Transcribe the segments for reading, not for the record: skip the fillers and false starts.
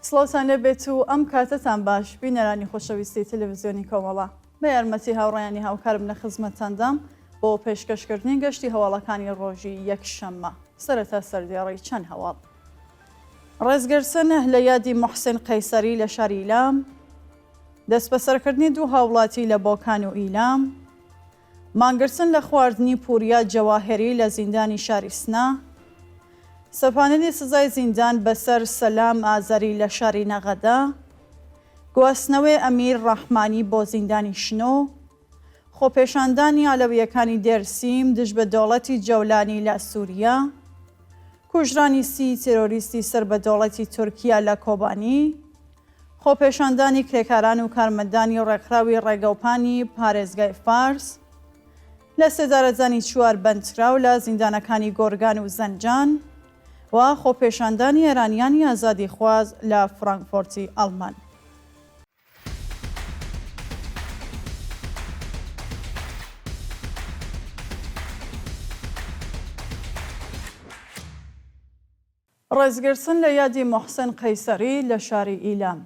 سڵاوتان لەبێت و ئەم کاتتان باش بینەرانی خۆشەویستی تەلەڤیزیۆنی کۆمەڵە بە یارمەتی هاوڕێیانی هاوکارم لە خزمەتتاندام بۆ پێشکەشکردنی گەشتی هەواڵەکانی ڕۆژی یەکشەممە سەرەتا سەردێڕی چەند هەواڵ. ڕێزگرتن لە یادی موحسین قەیسەری لە شاری ئیلام، دەست بەسەرکردنی دوو هاوڵاتی لە بۆکان و ئیلام، مانگرتن لە خواردنی پوریا جەواهێری لە زیندانی شاری سنا، سەپاندنی سزای زیندان بەسەر سەلام ئازەری لە شاری نەغەدا، گواستنەوەی ئەمیر ڕەحمانی بۆ زیندانی شنۆ، خۆپێشاندانی ئالەویەکانی دێرسیم دژ بە دەوڵەتی جەولانی لە سووریا، کوژرانی سی تێرۆریستی سەر بە دەوڵەتی تورکیا لە کۆبانی، خۆپێشاندانی کرێکاران و کارمەندانی ڕێکخراوی ڕێگەوپانی پارێزگای فارس لە سێدارەزانی چوار بەندکراو لە زیندانەکانی گۆرگان و زەنجان و خۆپێشاندانی ئێرانیانی ئازادی خواز لە فرانکفۆرتی ئەڵمان. ڕێزگرتن لە یادی موحسین قەیسەری لە شاری ئیلام.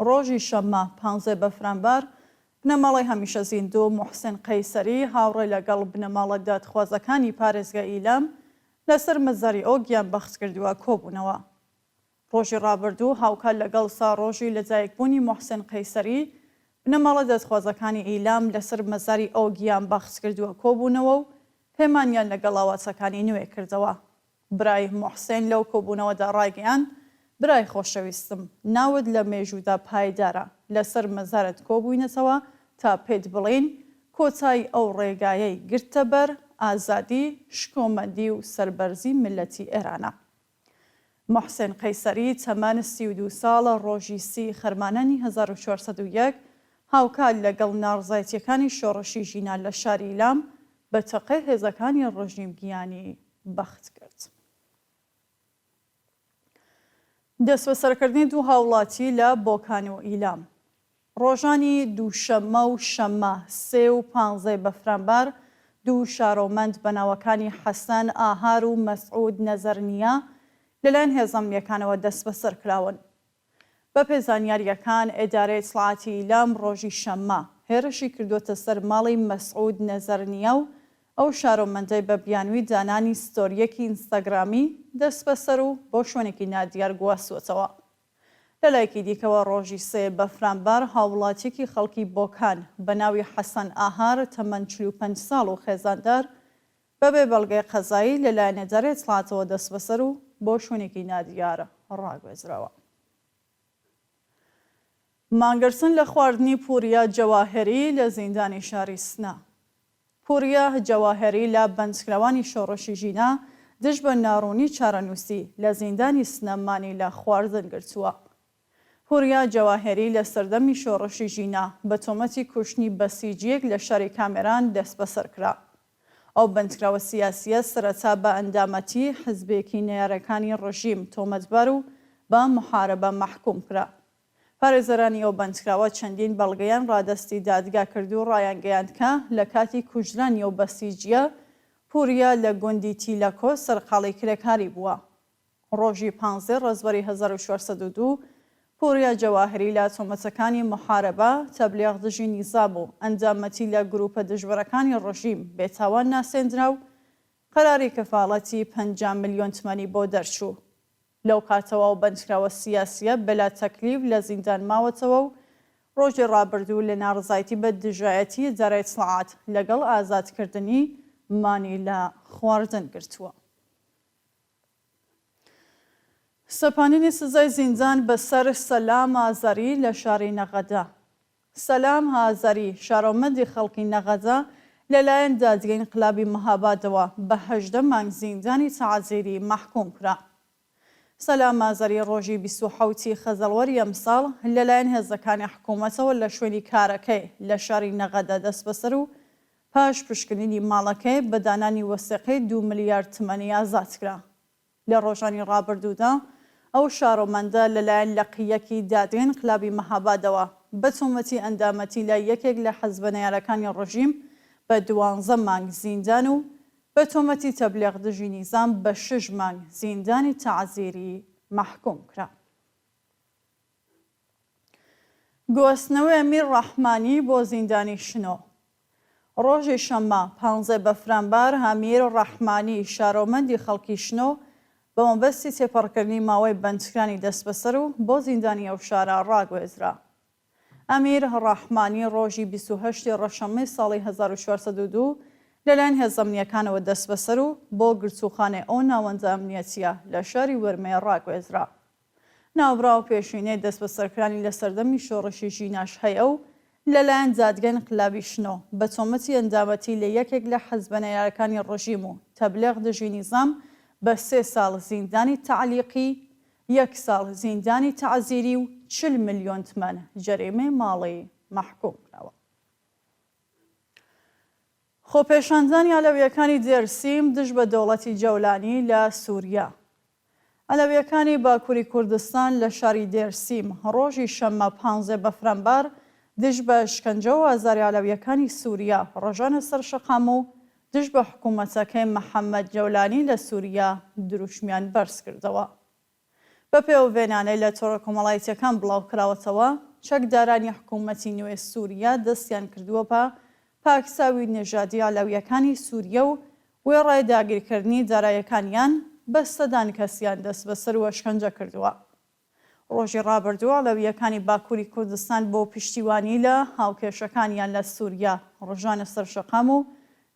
ڕۆژی شەممە 15 بەفرانبەر بنەماڵی هەمیشە زیندوو موحسین قەیسەری هاوڕێ لەگەڵ بنەماڵە دادخوازەکانی پارێزگای ئیلام لەسەر مەزاری ئەو گیانبەخت کردووە کۆبوونەوە. ڕۆژی ڕابردوو هاوکات لەگەڵ ساڕۆژی لەدایکبوونی موحسین قەیسەری بنەماڵە دادخوازەکانی ئیلام لەسەر مەزاری ئەو گیانبەخت کردووە کۆبوونەوە و پەیمانیان لەگەڵ هاوسەکانی نوێ کردەوە. برای موحسین لەو کۆبوونەوەدا ڕایگەیاند: برای خۆشەویستم، ناوت لە مێژوودا پایدارە، لەسەر مەزارت کۆبووینەتەوە تا پێت بڵین کۆتایی ئەو ڕێگایەی گرتە بەر ئازادی، شکۆمەندی و سەربەرزی ملەتی ئێرانە. موحسین قەیسەری تەمەن 32 ساڵە ڕۆژی سی خەرمانانی 1401 هاوکات لەگەڵ ناڕزایەتیەکانی شۆڕشی ژینان لە شاری ئیلام بە تەقەی هێزەکانی ڕژیمگیانی بەخت کرد. دەست بەسەرکردنی دوو هاوڵاتی لە بۆکان و ئیلام. ڕۆژانی دووشەممە و شەممە 3 و 15 بەفرانبەر دوو شارۆمەند بەناوەکانی حەسەن ئاهار و مەسعود نەزەرنیە لەلایەن هێزەمەندیەکانەوە دەست بەسەر کراون. بە پێزانیاریەکان ئێدارەی ئیتڵاعاتی ئیلام ڕۆژی شەممە هێرشی کردوتە سەر ماڵی مەسعود نەزەرنیە و ئەو شارۆمەندەی بە بیانووی دانانی ستۆریەکی ئینستاگرامی دەست بەسەر و بۆ شوێنێکی نادیار گواستوەتەوە. لە لایەکی دیکەوە ڕۆژی 3 بەفرانبەر هاوڵاتیەکی خەڵکی بۆکان بە ناوی حەسەن ئاهار تەمەن 45 ساڵ و خێزاندار بەبێ بەڵگەی قەزایی لەلایەن ئێدارەی ئیتڵاعاتەوە دەست بەسەر و بۆ شوێنێکی نادیارە ڕاگوێزراوە. مانگرتن لە خواردنی پوریا جەواهێری لە زیندانی شاری سنا. پوریا جەواهێری لە بەندکراوانی شۆڕشی ژینە دژ بە ناڕوونی چارەنووسی لە زیندانی سنەمانی لە خواردن گرتووە. پوریا جەواهێری لە سەردەمی شۆڕشی ژینە بە تۆمەتی کوشتنی بەسیجیەک لە شاری کامێران دەست بەسەر کرا. ئەو بەندکراوە سیاسیە سەرەتا بە ئەندامەتی حزبێکی نەیارەکانی ڕژیم تۆمەتبەر و بە محارەبە مەحکوم کرا. پارێزەرانی ئەو بەندکراوە چەندین بەڵگەیان ڕادەستی دادگا کرد و ڕایانگەیاند کە لە کاتی کوژرانی ئەو بەسیجیە پوریا لە گوندی تیلەکۆ سەرقاڵی کرێکاری بووە. ڕۆژی 15 ڕێزبەری 1402 پوریا جەواهێری لە تۆمەتەکانی محارەبە، تەبلیغ دژی نیزام و ئەندامەتی لە گروپە دژبەرەکانی ڕژیم بێتاوان ناسێندرا و قەراری کەفاڵەتی 50 ملیۆن تمەنی بۆ دەرچوو. لەو کاتەوە و بەندکراوە سیاسیە بەلا تەکلیف لە زیندان ماوەتەوە و ڕۆژی ڕابردوو لە ناڕزایەتی بە دژایەتی ئێدارەی ئیتڵاعات لەگەڵ ئازادکردنی مانی لە خواردن گرتووە. سەپاندنی سزای زیندان بەسەر سەلام ئازەری لە شاری نەغەدا. سەلام ئازەری شارۆمەندی خەڵکی نەغەدا لەلایەن دادگای ئینقلابی مەهابادەوە بە 18 مانگ زیندانی تەعزیری مەحکوم کرا. سەلام ئازەری ڕۆژی 27 خەزەڵوەری ئەمساڵ لەلایەن هێزەکانی حکوومەتەوە لە شوێنی کارەکەی لە شاری نەغەدا دەست بەسەر و پاش پشکنینی ماڵەکەی بە دانانی وەسیقەی 2 ملیارد تمەنی ئازاد کرا. لە ڕۆژانی ڕابردوودا ئەو شارۆمەندە لەلایەن لەقیەکی دادگای ئینقلابی مەهابادەوە بە تۆمەتی ئەندامەتی لە یەکێک لە حەزبە نەیارەکانی ڕژیم بە 12 مانگ زیندان و بە تۆمەتی تەبلیغ دژی نیزام بە 6 مانگ زیندانی تەعزیری محکوم کرا. گواستنەوەی ئەمیر ڕەحمانی بۆ زیندانی شنۆ. ڕۆژی شەممە 15 بەفرانبار هەمیر ڕەحمانی شارۆمەندی خەڵکی شنۆ بە مەبەستی تێپەڕکردنی ماوەی بەندکرانی دەست بەسەر و بۆ زیندانی ئەو شارە ڕاگوێزرا. ئەمیر ڕەحمانی ڕۆژی 28 ڕەشەمەی ساڵی 1402 لەلایەن هێزە ئەمنیەکانەوە دەست بەسەر و بۆ گرچوخانەی ئەو ناوەندە ئەمنیەتیە لە شاری وەرمێ ڕاگوێزرا. ناوبراوە پێشینەی دەست بەسەرکرانی لە سەردەمی شۆڕشی ژیناش هەیە و لەلایەن جادگەی انقلابی شنۆ بە تۆمەتی ئەندامەتی لە یەکێک لە حەزبە نەیارەکانی ڕژیم و تەبلیغ دژی نیزام بە 3 ساڵ زیندانی تەعلیقی، 1 ساڵ زیندانی تەعزیری و 40 ملیۆن تمەن جەریمەی ماڵی مەحکوم کراوە. خۆپێشاندانی ئەلەویەکانی دێرسیم دژ بە دەوڵەتی جەولانی لە سووریا. ئەلەویەکانی باکووری کوردستان لە شاری دێرسیم ڕۆژی شەممە 15 بەفرانبار دژ بە شکنجە و ئازاری ئەلەویەکانی سووریا ڕۆژانە سەر شەقام و دژ بە حکوومەتەکەی محەممەد جەولانی لە سووریا دروشمیان بەرز کردەوە. بە پێوەڤێنانەی لە تۆڕە کۆمەڵایەتیەکان بڵاوکراوەتەوە چەکدارانی حکوومەتی نوێ سووریا دەستیان کردووە بە پاکساوی نێژادی ئەلەویەکانی سووریا و وێڕای داگیرکردنی داراییەکانیان بە سەدان کەسیان دەست بەسەر و شکنجە کردووە. ڕۆژی ڕابردووە ئەلەویەکانی باکووری کوردستان بۆ پشتیوانی لە هاوکێشەکانیان لە سووریا ڕۆژانە سەرشەقام و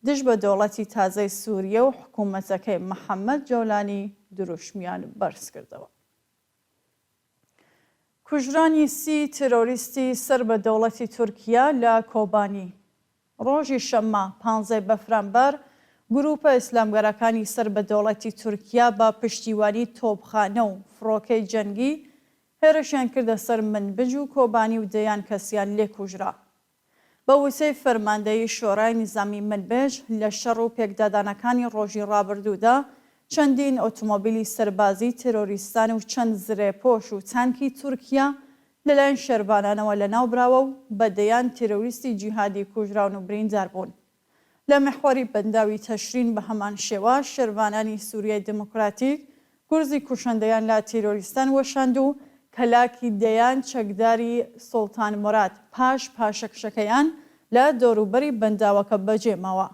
دژ بە دەوڵەتی تازەی سووریا و حکوومەتەکەی محەممەد جەولانی دروشمیان بەرز کردەوە. کوژرانی 30 ترۆریستی سەر بە دەوڵەتی تورکیا لە کۆبانی. ڕۆژی شەممە 15 بەفرانبار گروپە ئیسلامگەرەکانی سەر بە دەوڵەتی تورکیا بە پشتیوانی تۆپخانە و فڕۆکەی جەنگی هێرشیان کردە سەر منبج و کۆبانی و دەیان کەسیان لێ کوژرا. بە وسەی فەرماندەیی شۆرای نیزامی منبج لە شەڕ و پێکدادانەکانی ڕۆژی ڕابردوودا چەندین ئۆتۆمۆبیلی سەربازی تێرۆریستان و چەند زرێپۆش و تانکی تورکیا لەلایەن شێربانانەوە لەناوبراوە و بەدەیان تێرۆریستی جیهادی کوژراون و بریندار بوون. لە مەحوەری بەنداوی تەشرین بە هەمان شێوە شێربانانی سووریای دموکراتیک گورزی کوشندەیان لە تێرۆریستان وەشاند و کەلاکی دەیان چەکداری سوڵتان موراد پاش پاشەکشەکەیان لە دەوروبەری بەنداوەکە بەجێماوە.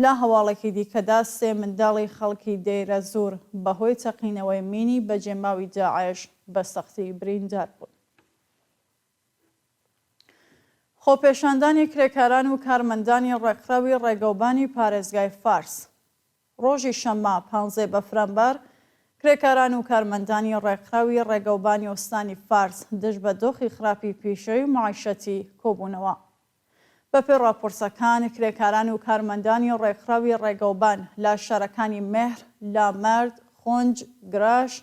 لە هەواڵێکی دیکەدا 3 منداڵی خەڵکی دەیرە زۆر بەهۆی تەقینەوەی مینی بەجێماوی داعش بە سەختی بریندار بوون. خۆپێشاندانی کرێکاران و کارمەندانی ڕێکخراوی ڕێگەوبانی پارێزگای فارس. ڕۆژی شەممە 15 بەفرانبار کرێکاران و کارمەندانی ڕێکخراوی ڕێگەوبانی ئۆستانی فارس دژ بە دۆخی خراپی پیشەوی معیشەتی کۆبوونەوە. بەپێی ڕاپۆرسەکان کرێکاران و کارمەندانی ڕێکخراوی ڕێگەوبان لە شارەکانی مێهر، لامەرد، خۆنج، گراش،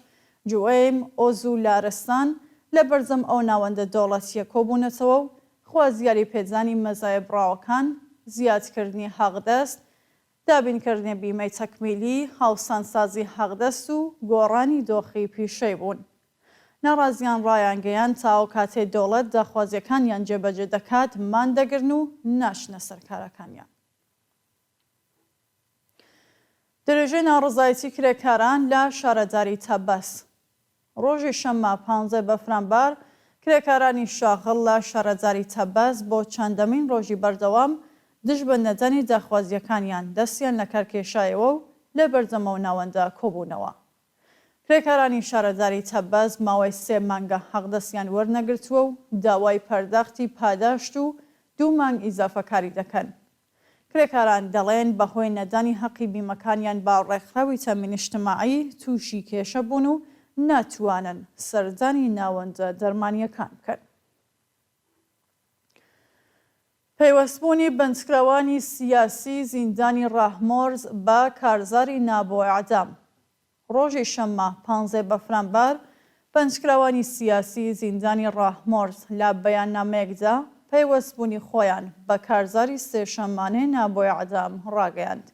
جوئێم، ئۆز و لارستان لە بەرزەم ئەو ناوەندە دەوڵەتیە کۆبوونەتەوە و خوازیاری پێدانی مەزایە براوەکان، زیادکردنی حەقدەست، دابینکردنی بیمەی تەکمیلی، هاوسانسازی حەقدەست و گۆڕانی دۆخی پیشەی بوون. ناڕازیان ڕایانگەیان تا ئەو کاتێ دەوڵەت داخوازیەکانیان جێبەجێ دەکات مان دەگرن و ناشنە سەرکارەکانیان. درێژەی ناڕزایەتی کرێکاران لە شارەداری تەبەس. ڕۆژی شەممە 15 بەفرانبار کرێکارانی شاغڵ لە شارەداری تەبەس بۆ چەندەمین ڕۆژی بەردەوام دژ بە نەدەنی داخوازیەکانیان دەستیان لە کارکێشایەوە و لە بەردەمە و ناوەندە کۆبوونەوە. کرێکارانی شارەداری تەبەس ماوەی 3 مانگە حەقدەستیان وەرنەگرتووە و داوای پەرداختی پاداشت و 2 مانگ ئیزافەکاری دەکەن. کرێکاران دەڵێن بەهۆی نەدانی حەقی بیمەکانیان با ڕێکخراوی تەمین اجتماعی تووشی کێشە بوون و ناتوانن سەردانی ناوەندە دەرمانیەکان بکەن. پەیوەستبوونی بەندکراوانی سیاسی زیندانی ڕاهمۆرز بە کارزاری نابۆ ئەعدام. ڕۆژی شەممە 15 بەفرانبار بەندکراوانی سیاسی زیندانی ڕاهمۆرز لە بەیاننامەیەکدا پەیوەستبوونی خۆیان بە کارزاری 3 شەمانەی نابۆ ئەعدام ڕاگەیاند.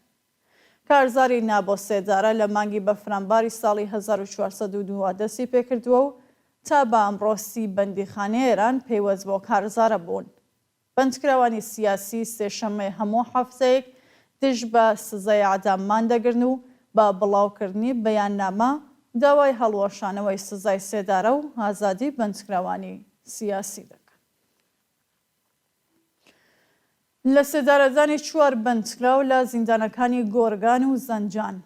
کارزاری نابۆ سێدارە لە مانگی بەفرانباری ساڵی 1402 دەستی پێکردووە و تا بە ئەمڕۆستی بەندیخانەی ئێران پەیوەست بۆ کارزارە بوون. بەندکراوانی سیاسی 3 شەمەی هەموو هەفتەیەک دژ بە سزای ئەعداممان دەگرن و بە بڵاوکردنی بەیاننامە داوای هەڵوەشانەوەی سزای سێدارە و ئازادی بەندکراوانی سیاسی دەکەن. لە سێدارەدانی 4 بەندکراو لە زیندانەکانی گۆرگان و زەنجان.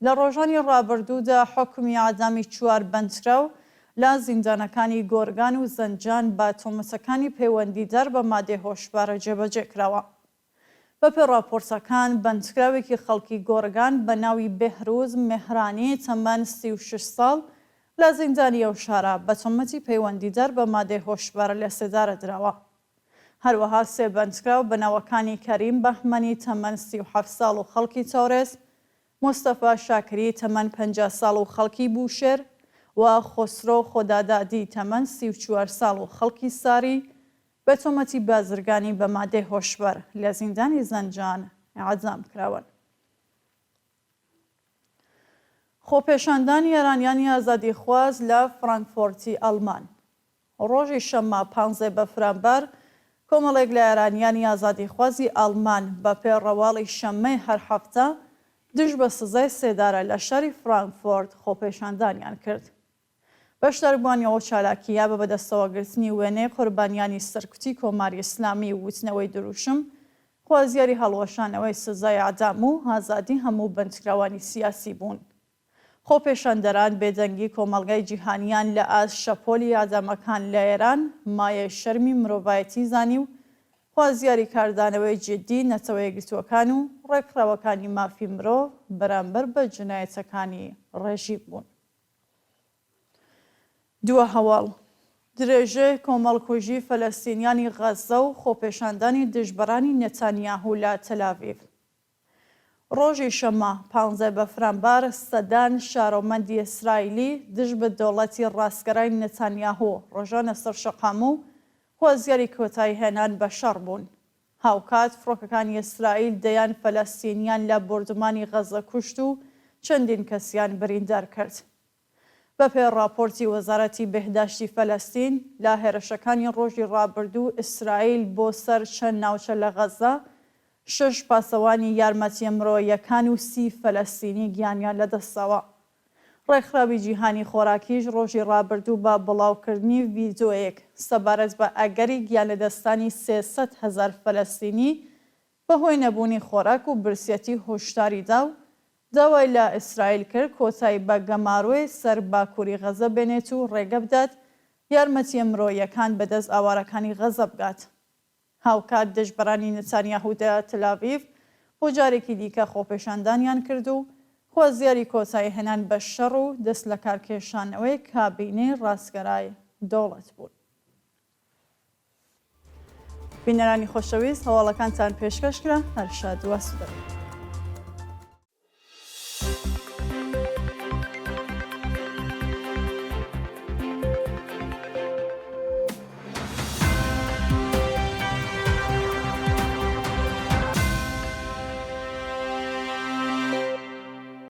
لە ڕۆژانی ڕابردوودا حکمی ئاعدامی 4 بەندکراو لە زیندانەکانی گۆرگان و زەنجان بە تۆمەتەکانی پەیوەندیدار بە مادەی هۆشبارە جێبەجێ کراوە. بەپێی راپۆرتەکان بەندکراوێکی خەڵکی گۆرگان بە ناوی بێهروز مێهرانی تەمەن 36 ساڵ لە زیندانی ئەو شارە بە تۆمەتی پەیوەندیدار بە مادەی هۆشبارە لە سێدارە درراوە. هەروەها 3 بەندکراو بەناوەکانی کەریم بەهمەنی تەمەن 37 ساڵ و خەڵکی تەورێز، مۆستەفا شاکری تەمەن 50 ساڵ و خەڵکی بوشێر و خۆسرۆ خۆدادادی تەمەن 34 ساڵ و خەڵکی ساری بە تۆمەتی بازرگانی بە مادەی هۆشبەر لە زیندانی زەنجان ئاعدام کراون. خۆپێشاندانی ئێرانیانی ئازادیخواز لە فڕانکفۆرتی ئەڵمان. ڕۆژی شەممە 15 بەفرانبەر کۆمەڵێک لە ئێرانیانی ئازادیخوازی ئەڵمان بە پێڕەواڵی شەممەی هەر هەفتە دژ بە سزای سێدارە لە شاری فڕانکفۆرت خۆپێشاندانیان کرد. بەشداربوونیەوە چالاکیە بە بەدەستەوەگرتنی وێنەی قوربانیانی سەرکوتی کۆماری ئیسلامی وتنەوەی دروشم، خوازیاری هەڵوەشانەوەی سزای ئەعدام و ئازادی هەموو بەندکراوانی سیاسی بوون. خۆپێشاندەران بێدەنگی کۆمەڵگەی جیهانیان لە ئاز شەپۆلی ئادامەکان لە ئێران مایە شەرمی مرۆڤایەتی زانی و خوازیاری کاردانەوەی جدی نەتەوە یەکگرتووەکان و ڕێکخراوەکانی مافی مرۆڤ بەرامبەر بە جنایەتەکانی ڕێژی بوون. دووە هەواڵ درێژەی کۆمەڵکوژی فەلەستینیانی غەزە و خۆپێشاندانی دژبەرانی نێتانیاهو لە تەلاڤیڤ. ڕۆژی شەممە 15 بەفرانبەر سەدان شارۆمەندی ئیسرائیلی دژ بە دەوڵەتی ڕاستگەرای نێتانیاهو ڕۆژانە سەرشەقام و خوازیاری کۆتایی هێنان بە شەڕ بوون. هاوکات فڕۆکەکانی ئیسرائیل دەیان فەلەستینیان لە بردومانی غەزە کوشت و چەندین کەسیان بریندار کرد. بەپێی راپۆرتی وەزارەتی بەهداشتی فەلەستین لە هێرشەکانی ڕۆژی ڕابردوو ئیسرائیل بۆ سەر چەند ناوچە لە غەزە 6 پاسەوانی یارمەتیە مرۆییەکان و 30 فەلەستینی گیانیان لەدەستەوە. ڕێکخراوی جیهانی خۆراکیش ڕۆژی ڕابردوو بە بڵاوکردنی ڤیدۆیەک سەبارەت بە ئەگەری گیانلەدەستانی 300,000 فەلەستینی بەهۆی نەبوونی خۆراک و برسێتی هۆشداریدا و داوای لە ئیسرائیل کرد کۆتایی بە گەماڕۆی سەر باکووری غەزە بێنێت و ڕێگە بدات یارمەتیە مرۆییەکان بەدەست ئاوارەکانی غەزە بگات. هاوکات دژبەرانی نێتانیاهو لە تەلاڤیڤ بۆ جارێکی دیکە خۆپێشاندانیان کرد و خوازیاری کۆتایی هێنان بە شەڕ و دەست لە کارکێشانەوەی کابینەی ڕاستگەرای دەوڵەت بوون. بینەرانی خۆشەویست هەواڵەکانتان پێشکەشکرا هەر شاد و ئاسوودە.